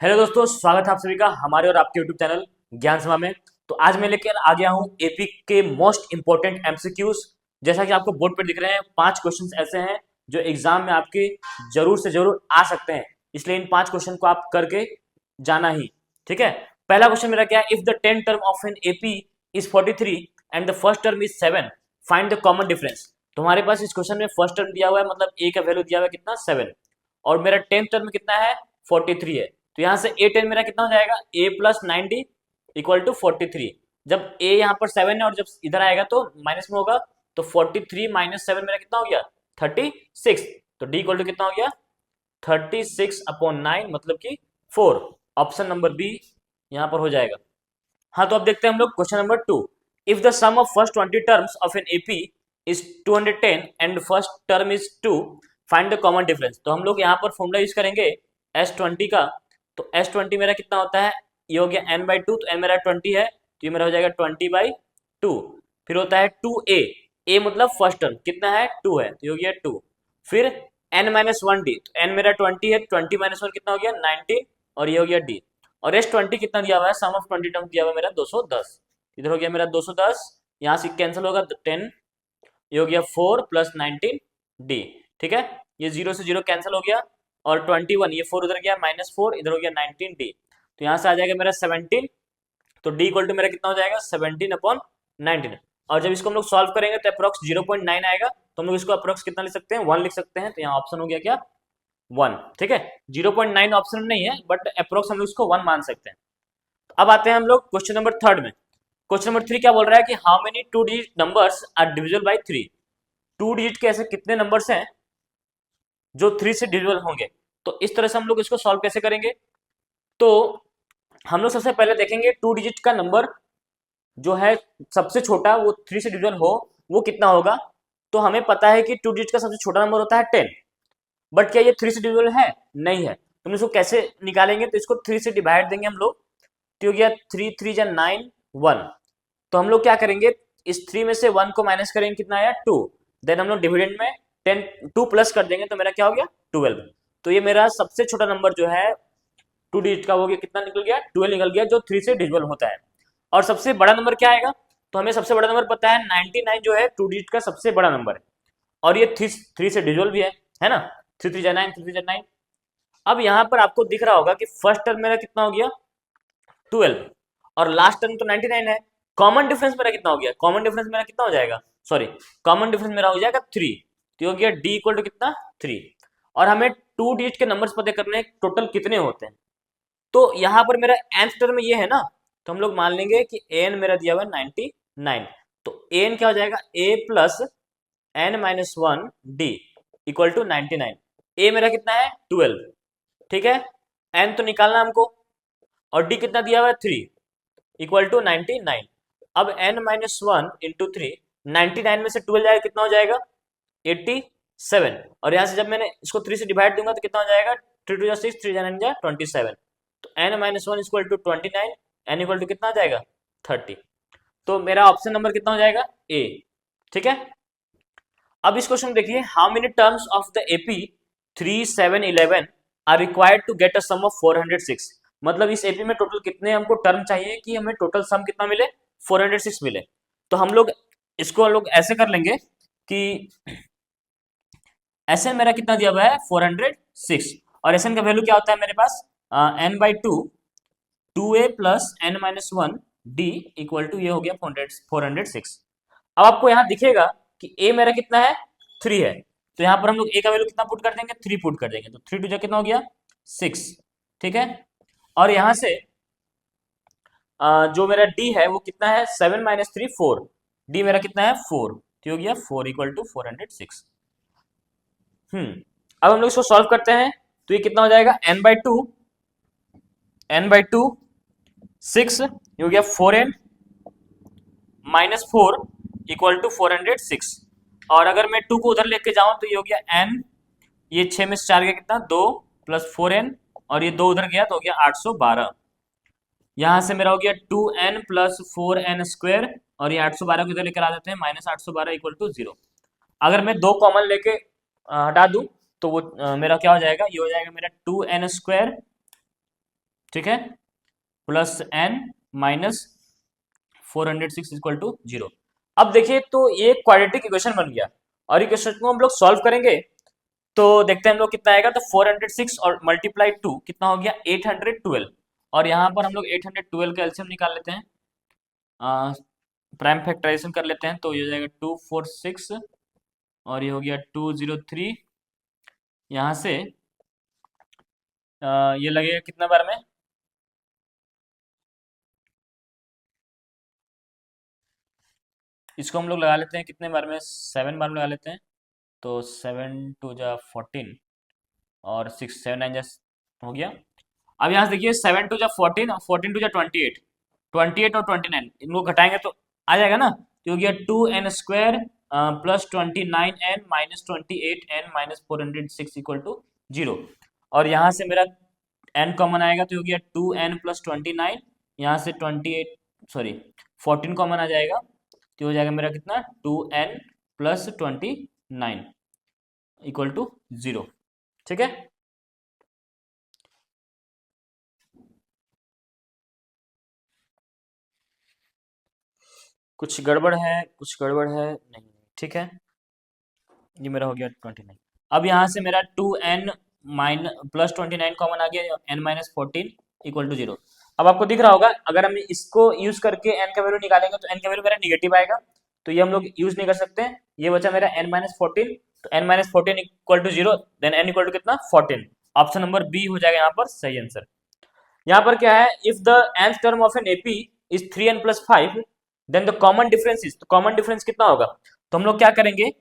Hello दोस्तों, स्वागत है आप सभी का हमारे और आपके यूट्यूब चैनल ज्ञान सभा में। तो आज मैं लेकर आ गया हूं एपी के मोस्ट इंपॉर्टेंट एमसीक्यूज। जैसा कि आपको बोर्ड पर दिख रहे हैं, 5 क्वेश्चंस ऐसे हैं जो एग्जाम में आपके जरूर से जरूर आ सकते हैं। इसलिए इन 5 क्वेश्चन को आप करके जाना ही। ठीक है। पहला क्वेश्चन मेरा क्या है, if the 10 term of an AP is 43 and the first term is 7, find the common difference. तो हमारे पास इस क्वेश्चन में फर्स्ट टर्म दिया हुआ है, मतलब ए का वैल्यू दिया हुआ है कितना, 7, और मेरा 10th टर्म में कितना है, 43 है। तो यहाँ से ए 10 मेरा कितना हो जाएगा, ए प्लस 90 इक्वल टू 43। जब ए यहाँ पर 7 है और जब इधर आएगा तो माइनस में होगा, तो 43 माइनस 7 मेरा कितना हो गया, 36। तो डी इक्वल टू कितना हो गया, 36/9, मतलब कि 4। ऑप्शन नंबर बी यहाँ पर हो जाएगा। हाँ, तो अब देखते हैं हम लोग question number 2। If the sum of first 20 terms of an AP is 210 and first term is 2, find the common difference. तो हम लोग यहाँ पर फॉर्मूला यूज करेंगे S20 का। तो S20 मेरा कितना होता है, ये हो गया n/2, तो n मेरा 20 है, तो ये मेरा हो जाएगा 20/2। फिर होता है 2a, a मतलब फर्स्ट टर्म कितना है, 2 है, तो ये हो गया 2। फिर n-1d, तो n मेरा 20 है, 20 - 1 कितना हो गया, 19, और ये हो गया d। और S20 कितना दिया हुआ है, सम ऑफ 20 टर्म दिया हुआ है मेरा 210। इधर हो गया मेरा 210, यहाँ से कैंसिल होगा 10, ये हो गया 4 + 19 d। ठीक है, ये 0 से 0 कैंसिल हो गया, और 21, ये 4 उधर गया, -4 इधर हो गया 19 d। तो यहाँ से आ जाएगा मेरा 17। तो d इक्वल टू मेरा कितना हो जाएगा, 17/19। और जब इसको हम लोग सॉल्व करेंगे तो अप्रोक्स 0.9 आएगा, तो हम लोग इसको अप्रोक्स कितना लिख सकते हैं, 1 लिख सकते हैं। तो यहाँ ऑप्शन हो गया क्या, 1। ठीक है, 0.9 ऑप्शन नहीं है, बट अप्रोक्स हम लोग इसको 1 मान सकते हैं। अब आते हैं हम लोग क्वेश्चन नंबर 3 में। क्वेश्चन नंबर 3 क्या बोल रहा है कि how many 2 digit numbers are divisible by 3। 2 digit के ऐसे कितने नंबर्स हैं जो 3 से डिविजिबल होंगे। तो इस तरह से हम लोग इसको सॉल्व कैसे करेंगे, तो हम लोग सबसे पहले देखेंगे 2 डिजिट का नंबर जो है सबसे छोटा, वो 3 से डिविजिबल हो, वो कितना होगा। तो हमें पता है कि 2 डिजिट का सबसे छोटा नंबर होता है 10, बट क्या ये 3 से डिविजिबल है, नहीं है। तो हम इसको कैसे निकालेंगे, तो इसको 3 से डिवाइड देंगे हम लोग, तो हो गया 3 3 जा 9 1। तो हम लोग क्या करेंगे, इस 3 में से 1 को माइनस करेंगे, कितना आया 2। देन हम लोग डिविडेंड में 10 2 प्लस कर देंगे, तो मेरा क्या हो गया 12। तो ये मेरा सबसे छोटा नंबर जो है 2 डिजिट का, हो गया कितना निकल गया, 12 निकल गया, जो 3 से डिविजिबल होता है। और सबसे बड़ा नंबर क्या आएगा, तो हमें सबसे बड़ा नंबर पता है 99 जो है 2 डिजिट का सबसे बड़ा नंबर है, और ये 3 से डिविजिबल भी है ना। 3 3 जा 9, 3 3 जा 9। अब यहाँ पर आपको दिख रहा होगा कि फर्स्ट टर्म मेरा कितना हो गया 12, और लास्ट टर्म तो 99 है। कॉमन डिफरेंस मेरा कितना हो गया, कॉमन डिफरेंस मेरा कितना हो जाएगा, सॉरी, कॉमन डिफरेंस मेरा हो जाएगा 3। तो हो गया d इक्वल टू कितना, 3। और हमें 2 डिजिट के नंबर्स पता करने हैं टोटल कितने होते हैं। तो यहाँ पर मेरा nth टर्म ये है ना, तो हम लोग मान लेंगे कि an मेरा दिया हुआ है 99। तो an क्या हो जाएगा, a plus n-1 d equal to 99। a मेरा कितना है 12। ठीक है, n तो निकालना हमको, और d कितना दिया हुआ है 3 इक्वल टू 99। अब n-1 इंटू 3, 99 में से 12 जाएगा कितना हो जाएगा 87। और यहाँ से जब मैंने इसको 3 से डिवाइड दूंगा तो कितना हो जाएगा, 3 2 जा 6, 3 जा 9 जा 27। तो n-1 equal to 29, n equal to कितना आ जाएगा 30। तो मेरा ऑप्शन नंबर कितना हो जाएगा, ए। ठीक है, अब इस क्वेश्चन देखिए, how many terms of the AP 3 7 11 are required to get a sum of 406। मतलब इस एपी में टोटल कितने हमको टर्म चाहिए कि हमें टोटल सम कितना मिले, 406 मिले। तो हम लोग इसको हम लोग ऐसे कर लेंगे कि एसएन मेरा कितना दिया हुआ है 406, और एसएन का वैल्यू क्या होता है मेरे पास, n/2 2a plus n-1 d equal to, ये हो गया 406। अब आपको यहाँ दिखेगा कि a मेरा कितना है 3 है, तो यहाँ पर हम लोग a का वैल्यू कितना पुट कर देंगे, 3 पुट कर देंगे, तो 3 2 जा कितना हो गया 6। ठीक है, और यहाँ से जो मेरा d है वो कितना है 7 - 3 4, d मेरा कितना है 4, तो हो गया 4 इक्वल टू 406। अब हम लोग इसको सॉल्व करते हैं, तो ये कितना हो जाएगा n/2 6, ये हो गया 4n - 4 इक्वल टू 406। और अगर मैं 2 को उधर लेके जाऊं तो ये हो गया n, ये 6 में से 4 गया कितना 2 प्लस 4n, और ये 2 उधर गया तो हो गया 812। यहाँ से मेरा हो गया 2n प्लस 4n स्क्वायर, और ये 812 को इधर लेकर आ देते हैं, -812 इक्वल टू 0। अगर मैं 2 कॉमन लेके हटा दूं तो वो मेरा क्या हो जाएगा, ये हो जाएगा मेरा 2n स्क्वायर ठीक है, plus N minus 406 equal to 0। अब देखिए तो ये क्वाड्रेटिक इक्वेशन बन गया और इक्वेशन को हम लोग सॉल्व करेंगे तो देखते हैं हम लोग कितना आएगा। तो 406 और मल्टीप्लाई 2 कितना हो गया 812, और यहाँ पर हम लोग 812 का एलसीएम निकाल लेते हैं, प्राइम फैक्टराइजेशन कर लेते हैं, तो ये हो जाएगा 246 और ये हो गया 203। यहाँ से ये लगेगा कितना बार में, इसको हम लोग लगा लेते हैं कितने बार में, 7 बार में लगा लेते हैं। तो 7 2 जा 14 और 6 7 9 जा हो गया। अब यहाँ से देखिए 7 2 जा 14 और 14 2 जा 28, 28 और 29 इनको घटाएंगे तो आ जाएगा ना, तो हो गया 2n² plus 29n minus 28n minus 406 equal to 0। और यहाँ से मेरा n कॉमन आएगा तो हो गया 2n प्लस 29, यहाँ से 28 सॉरी 14 कॉमन आ जाएगा तो हो जाएगा मेरा कितना 2n प्लस 29 इक्वल टू 0। ठीक है, कुछ गड़बड़ है, कुछ गड़बड़ है नहीं, ठीक है, ये मेरा हो गया 29। अब यहाँ से मेरा 2n प्लस 29 कॉमन आ गया, n माइनस 14 इक्वल टू 0। अब आपको दिख रहा होगा अगर हम इसको यूज करके n का वैल्यू निकालेंगे तो n का वैल्यू मेरा निगेटिव आएगा, तो ये हम लोग यूज नहीं कर सकते हैं। ये बचा मेरा n माइनस 14, तो n minus 14 equal to 0, then n equal to कितना 14। ऑप्शन नंबर बी हो जाएगा यहाँ पर सही आंसर। यहाँ पर क्या है, if the nth term of an AP is 3n plus 5 then the common difference is, तो कॉमन डिफरेंस कितना होगा, तो हम लोग क्या करेंगे,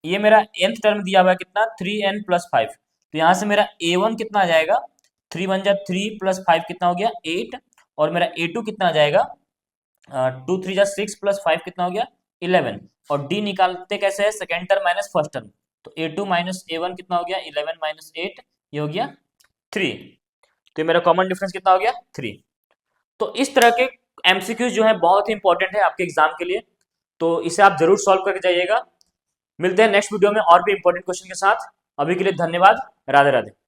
ये मेरा nth टर्म दिया हुआ है कितना 3n प्लस 5, तो यहाँ से मेरा a1 कितना आ जाएगा 3 1 जा 3 प्लस 5 कितना हो गया 8, और मेरा a2 कितना आ जाएगा 2 3 जा 6 प्लस 5 कितना हो गया 11। और d निकालते कैसे है, second term minus first term, तो a2 माइनस a1 कितना हो गया 11 माइनस 8, ये हो गया 3, तो ये मेरा कॉमन डिफरेंस कितना हो गया 3। तो इस तरह के एमसीक्यूज जो है बहुत ही इंपॉर्टेंट है आपके एग्जाम के लिए, तो इसे आप जरूर सॉल्व करके जाइएगा। मिलते हैं नेक्स्ट वीडियो में और भी इंपॉर्टेंट क्वेश्चन के साथ, अभी के लिए धन्यवाद, राधे राधे।